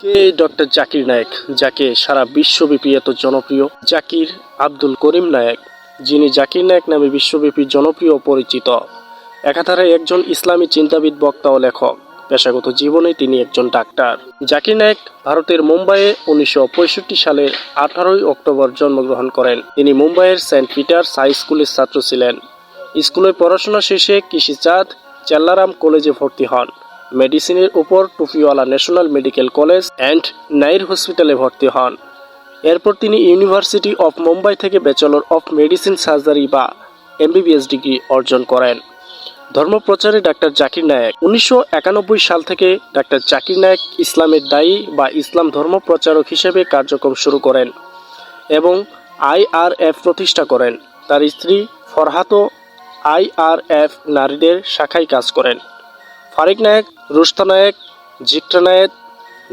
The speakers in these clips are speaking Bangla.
কে ডক্টর জাকির নায়েক, যাকে সারা বিশ্বব্যাপী এত জনপ্রিয়? জাকির আব্দুল করিম নায়েক, যিনি জাকির নায়েক নামে বিশ্বব্যাপী জনপ্রিয় ও পরিচিত। একাধারে একজন ইসলামী চিন্তাবিদ, বক্তা ও লেখক। পেশাগত জীবনে তিনি একজন ডাক্তার। জাকির নায়েক ভারতের মুম্বাইয়ে 1965 সালের 18 অক্টোবর জন্মগ্রহণ করেন। তিনি মুম্বাইয়ের সেন্ট পিটার্স হাই স্কুলের ছাত্র ছিলেন। স্কুলের পড়াশোনা শেষে কৃষিচাঁদ চেল্লারাম কলেজে ভর্তি হন। মেডিসিনের উপর টুপিওয়ালা national medical college and Nair হসপিটালে ভর্তি হন। এরপর তিনি ইউনিভার্সিটি অফ মুম্বাই থেকে ব্যাচেলর অফ মেডিসিন সার্জারি বা এমবিবিএস ডিগ্রি অর্জন করেন। ধর্মপ্রচারে ডাক্তার জাকির নায়েক 1991 সাল থেকে ডাক্তার জাকির নায়েক ইসলামের দায়ী বা ইসলাম ধর্ম প্রচারক হিসেবে কার্যক্রম শুরু করেন এবং IRF প্রতিষ্ঠা করেন। তার স্ত্রী ফরহাতও IRF নারীদের শাখায় কাজ করেন। ফারিক নায়েক, রুস্তা নায়েক, জিক্টা নায়েক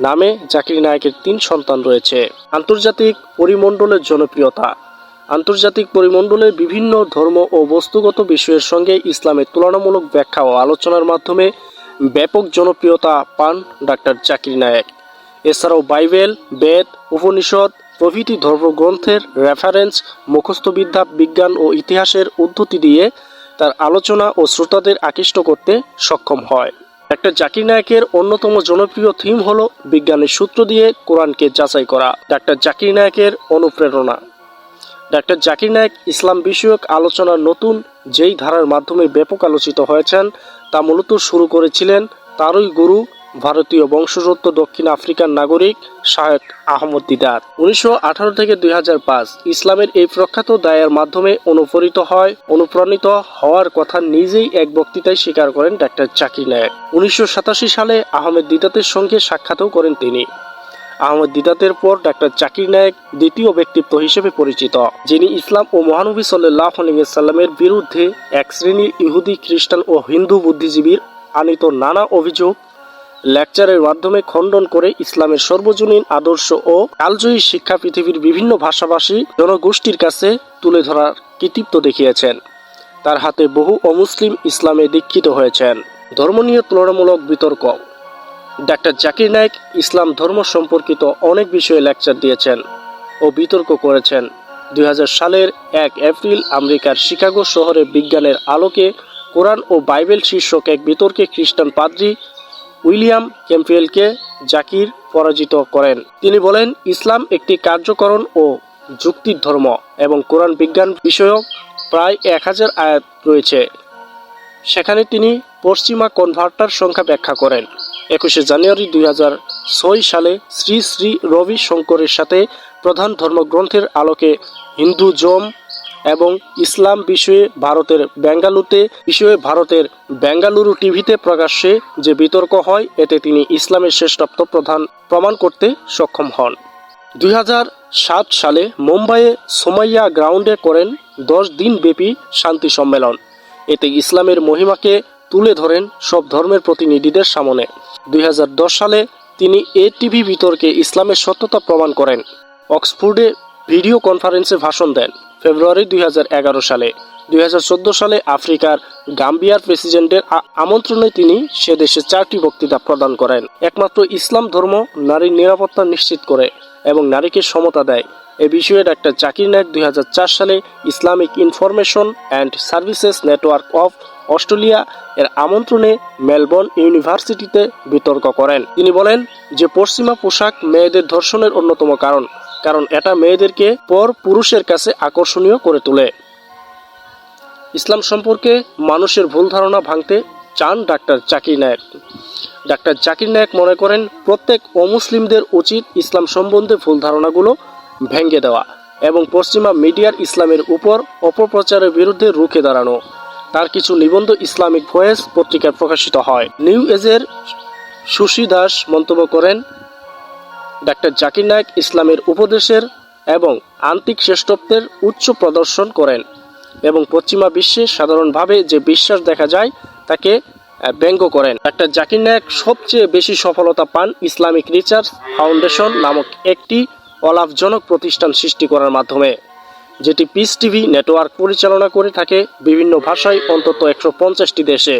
নামে জাকির নায়েকের 3 সন্তান রয়েছে। আন্তর্জাতিক পরিমণ্ডলের জনপ্রিয়তা। আন্তর্জাতিক পরিমণ্ডলে বিভিন্ন ধর্ম ও বস্তুগত বিষয়ের সঙ্গে ইসলামের তুলনামূলক ব্যাখ্যা ও আলোচনার মাধ্যমে ব্যাপক জনপ্রিয়তা পান ডাক্তার জাকির নায়েক। এছাড়াও বাইবেল, বেদ, উপনিষদ প্রভৃতি ধর্মগ্রন্থের রেফারেন্স, মুখস্থবিদ্যা, বিজ্ঞান ও ইতিহাসের উদ্ধৃতি দিয়ে তার আলোচনা ও শ্রোতাদের আকৃষ্ট করতে সক্ষম হয়। ডাক্তার জাকির নায়েকের অন্যতম জনপ্রিয় থিম হল বিজ্ঞানের সূত্র দিয়ে কোরআনকে যাচাই করা। ডাক্তার জাকির নায়েকের অনুপ্রেরণা। ডাক্তার জাকির নায়েক ইসলাম বিষয়ক আলোচনার নতুন যেই ধারার মাধ্যমে ব্যাপক আলোচিত হয়েছেন তা মূলত শুরু করেছিলেন তারই গুরু, ভারতীয় বংশোদ্ভূত দক্ষিণ আফ্রিকান নাগরিক শায়খ আহমদ দিদার। 1918 থেকে 2005 ইসলামের এই প্রখ্যাত দায়ের মাধ্যমে অনুপ্রাণিত হওয়ার কথা নিজেই এক বক্তৃতায় স্বীকার করেন ডাক্তার জাকির নায়েক। 1987 সালে আহমেদ দিদাতের সঙ্গে সাক্ষাৎও করেন তিনি। আহমদ দিদাতের পর ডাক্তার জাকির নায়েক দ্বিতীয় ব্যক্তিত্ব হিসেবে পরিচিত, যিনি ইসলাম ও মহানবী সাল্লাল্লাহু আলাইহি ওয়াসাল্লামের বিরুদ্ধে এক শ্রেণীর ইহুদি, খ্রিস্টান ও হিন্দু বুদ্ধিজীবীর আনীত নানা অভিযোগ লেকচারের মাধ্যমে খণ্ডন করে ইসলামের সর্বজনীন আদর্শ ও কালজয়ী শিক্ষা পৃথিবীর বিভিন্ন ভাষাভাষী জনগোষ্ঠীর কাছে তুলে ধরার কৃতিত্ব দেখিয়েছেন। তার হাতে বহু অমুসলিম ইসলামে দীক্ষিত হয়েছেন। ধর্ম নিয়ে তুলনামূলক বিতর্ক। ডাক্তার জাকির নায়েক ইসলাম ধর্ম সম্পর্কিত অনেক বিষয়ে লেকচার দিয়েছেন ও বিতর্ক করেছেন। 2000 সালের 1 এপ্রিল আমেরিকার শিকাগো শহরে বিজ্ঞানের আলোকে কোরআন ও বাইবেল শীর্ষক এক বিতর্কে খ্রিস্টান পাদ্রী উইলিয়াম ক্যাম্পবেলকে জাকির পরাজিত করেন। তিনি বলেন, ইসলাম একটি কার্যকরণ ও যুক্তির ধর্ম এবং কোরআন বিজ্ঞান বিষয়ক প্রায় 1000 আয়াত রয়েছে। সেখানে তিনি পশ্চিমা কনভার্টার সংখ্যা ব্যাখ্যা করেন। 21 জানুয়ারি 2006 সালে শ্রী শ্রী রবি শঙ্করের সাথে প্রধান ধর্মগ্রন্থের আলোকে হিন্দুজম এবং ইসলাম বিষয়ে ভারতের বেঙ্গালুরু টিভিতে প্রকাশ্যে যে বিতর্ক হয়, এতে তিনি ইসলামের শ্রেষ্ঠত্ব প্রমাণ করতে সক্ষম হন। 2007 সালে মুম্বাইয়ে সোমাইয়া গ্রাউন্ডে করেন 10 দিন ব্যাপী শান্তি সম্মেলন। এতে ইসলামের মহিমাকে তুলে ধরেন সব ধর্মের প্রতিনিধিদের সামনে। 2010 সালে তিনি টিভি বিতর্কে ইসলামের সত্যতা প্রমাণ করেন। অক্সফোর্ডে ভিডিও কনফারেন্সে ভাষণ দেন। ফেব্রুয়ারি 2011 সালে 2014 সালে আফ্রিকার গাম্বিয়ার প্রেসিডেন্টের আমন্ত্রণে তিনি সে দেশে 4টি বক্তৃতা প্রদান করেন। একমাত্র ইসলাম ধর্ম নারীর নিরাপত্তা নিশ্চিত করে এবং নারীকে সমতা দেয়। এ বিষয়ে ডাক্তার জাকির নায়েক 2004 সালে Islamic information and services network of Australia এর আমন্ত্রণে মেলবোর্ন ইউনিভার্সিটিতে বিতর্ক করেন। তিনি বলেন যে পশ্চিমা পোশাক মেয়েদের ধর্ষণের অন্যতম কারণ এটা মেয়েদেরকে পর পুরুষের কাছে আকর্ষণীয় করে তোলে। ইসলাম সম্পর্কে মানুষের ভুল ধারণা ভাঙতে চান ডাক্তার জাকির নায়েক। ডাক্তার জাকির নায়েক মনে করেন প্রত্যেক অমুসলিমদের উচিত ইসলাম সম্বন্ধে ভুল ধারণাগুলো ভেঙে দেওয়া এবং পশ্চিমা মিডিয়ার ইসলামের উপর অপপ্রচারের বিরুদ্ধে রুখে দাঁড়ানো। তার কিছু নিবন্ধ ইসলামিক ভয়েস পত্রিকায় প্রকাশিত হয়। নিউ এজের সুশী দাস মন্তব্য করেন, ডাক্তার জাকির নায়েক ইসলামের উপদেশের এবং আন্তিক শ্রেষ্ঠত্বের উচ্চ প্রদর্শন করেন এবং পশ্চিমা বিশ্বে সাধারণভাবে যে বিশ্বাস দেখা যায় তাকে ব্যঙ্গ করেন। ডাক্তার জাকির নায়েক সবচেয়ে বেশি সফলতা পান ইসলামিক রিসার্চ ফাউন্ডেশন নামক একটি অলাভজনক প্রতিষ্ঠান সৃষ্টি করার মাধ্যমে, যেটি পিস টিভি নেটওয়ার্ক পরিচালনা করে থাকে বিভিন্ন ভাষায় অন্তত 150টি দেশে।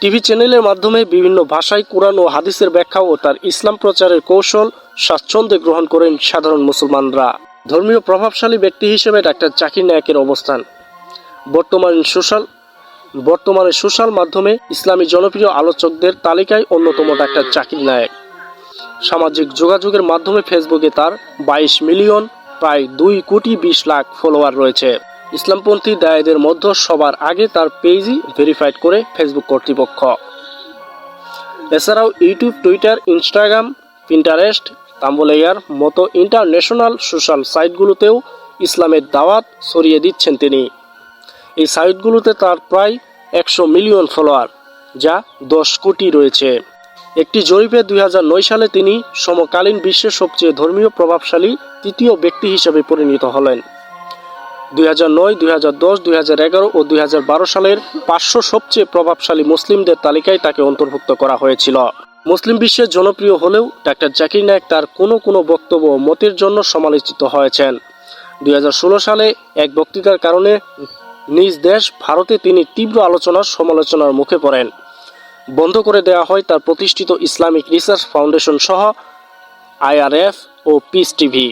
টিভি চ্যানেলের মাধ্যমে বিভিন্ন ভাষায় কোরআন ও হাদিসের ব্যাখ্যা ও তার ইসলাম প্রচারের কৌশল স্বাচ্ছন্দ্যে গ্রহণ করেন সাধারণ মুসলমানরা। ধর্মীয় প্রভাবশালী ব্যক্তি হিসেবে ডাক্তার জাকির নায়েকের অবস্থান। বর্তমানে সোশ্যাল মাধ্যমে ইসলামী জনপ্রিয় আলোচকদের তালিকায় অন্যতম ডাক্তার জাকির নায়েক। সামাজিক যোগাযোগের মাধ্যমে ফেসবুকে তার 22 মিলিয়ন প্রায় 2,20,00,000 ফলোয়ার রয়েছে। ইসলামপন্থী দায়েদের মধ্যে সবার আগে তার পেজই ভেরিফাইড করে ফেসবুক কর্তৃপক্ষ। এছাড়াও ইউটিউব, টুইটার, ইনস্টাগ্রাম, পিন্টারেস্ট, তাম্বলেয়ার মতো ইন্টারন্যাশনাল সোশ্যাল সাইটগুলোতেও ইসলামের দাওয়াত ছড়িয়ে দিচ্ছেন তিনি। এই সাইটগুলোতে তার প্রায় 100 মিলিয়ন ফলোয়ার, যা 10 কোটি রয়েছে। একটি জরিপে 2009 সালে তিনি সমকালীন বিশ্বের সবচেয়ে ধর্মীয় প্রভাবশালী তৃতীয় ব্যক্তি হিসেবে পরিণত হলেন। 2009, 2010, 2011 ও 2012 সালের 500 সবচেয়ে প্রভাবশালী মুসলিমদের তালিকায় তাকে অন্তর্ভুক্ত করা হয়েছিল। মুসলিম বিশ্বে জনপ্রিয় হলেও ডাক্তার জাকির নায়েক তার কোনো বক্তব্য ও মতের জন্য সমালোচিত হয়েছেন। 2016 সালে এক বক্তৃতার কারণে নিজ দেশ ভারতে তিনি তীব্র সমালোচনার মুখে পড়েন। বন্ধ করে দেওয়া হয় তার প্রতিষ্ঠিত ইসলামিক রিসার্চ ফাউন্ডেশন সহ IRF ও পিস টিভি।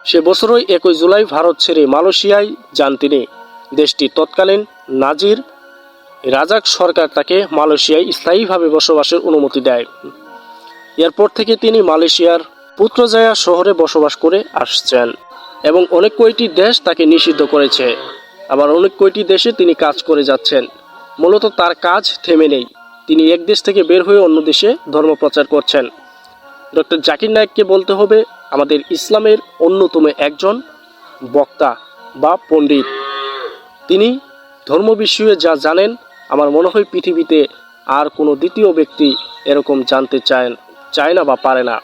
সে বছরই 21 জুলাই ভারত ছেড়ে মালয়েশিয়ায় যান তিনি। দেশটির তৎকালীন নাজির রাজাক সরকার তাকে মালয়েশিয়ায় স্থায়ীভাবে বসবাসের অনুমতি দেয়। এরপর থেকে তিনি মালয়েশিয়ার পুত্রজায়া শহরে বসবাস করে আসছেন এবং অনেক কয়টি দেশ তাকে নিষিদ্ধ করেছে। আবার অনেক কয়টি দেশে তিনি কাজ করে যাচ্ছেন। মূলত তার কাজ থেমে নেই। তিনি এক দেশ থেকে বের হয়ে অন্য দেশে ধর্ম প্রচার করছেন। ডক্টর জাকির নায়েককে বলতে হবে আমাদের ইসলামের অন্যতম একজন বক্তা বা পণ্ডিত। তিনি ধর্ম বিষয়ে যা জানেন, আমার মনে হয় পৃথিবীতে আর কোনো দ্বিতীয় ব্যক্তি এরকম জানতে চায় না বা পারে না।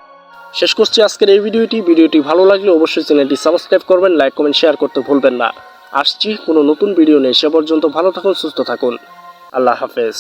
শেষ করছি আজকের এই ভিডিওটি ভালো লাগলে অবশ্যই চ্যানেলটি সাবস্ক্রাইব করবেন, লাইক, কমেন্ট, শেয়ার করতে ভুলবেন না। আসছি কোনো নতুন ভিডিও নিয়ে। সে পর্যন্ত ভালো থাকুন, সুস্থ থাকুন। আল্লাহ হাফেজ।